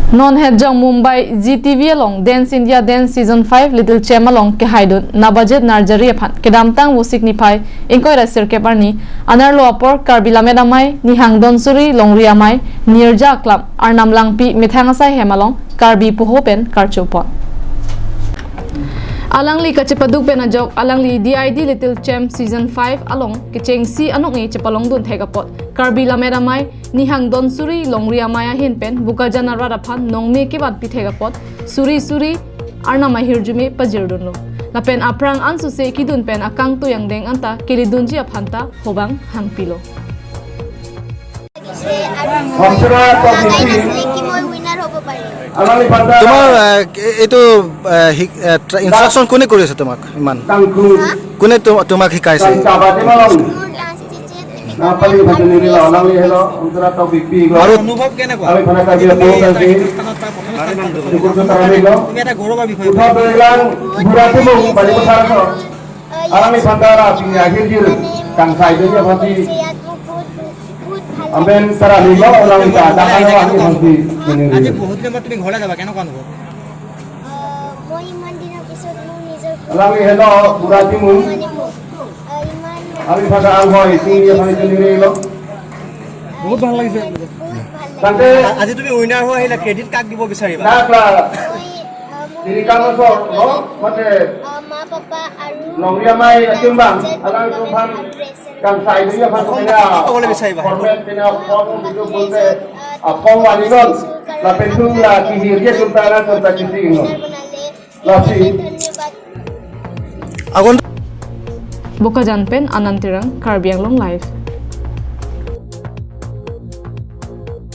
Non Hedjong Mumbai GTV along Dance India Dance Season 5 Little Chem along ke haidun na budget narjari aphan kedamtang wo signify inkoi rasir ke parni anar lo apor karbila medamai ni hangdon suri longria mai nirja club arnam langpi mithangasai hemalong karbi puhopen karchopon Alangli kacepaduk penajok alangli DID Little Chem Season 5 along kecheng si anok ni cepalong dun thegapot karbi lameramai nihang don suri longria maya hinpen buka janara raphan nongme ke bat pithegapot suri arna mahirjumi pajirdunlo lapen aprang ansuse kidun pen akang tu yang deng anta kelidunji aphanta hobang hangpilo তোমার এইটো instruction কোনে কৰিছে তোমাক ইমান কোনে তোমাক শিকাইছে আৰু অনুভৱ কেনেকুৱা এটা গৌৰৱৰ বিষয় Amben sara lilo orang ita dakan orang nanti. আজি বহুত দিনৰ তুমি ঘৰলৈ যাবা কেনেকুৱা অনুভৱ মই ইমান দিনৰ পিছত মোৰ নিজৰ Orang hello burati mu. Ami pada angkoi tinggi apa itu lilo. বহুত ভাল লাগিছে Tante আজি তুমি উইনাৰ হৈ আহিলা ক্ৰেডিট কাক দিব বিচাৰিবা nakla diri kamu so no mate মা পাপা আৰু nongria mai timbang alang tuhan kang sai dia apa punya format punya form itu bolte form waligon la pentung la kihirnya sultana serta kising la si ধন্যবাদ আগন buka janpen anantirang karbi anglong live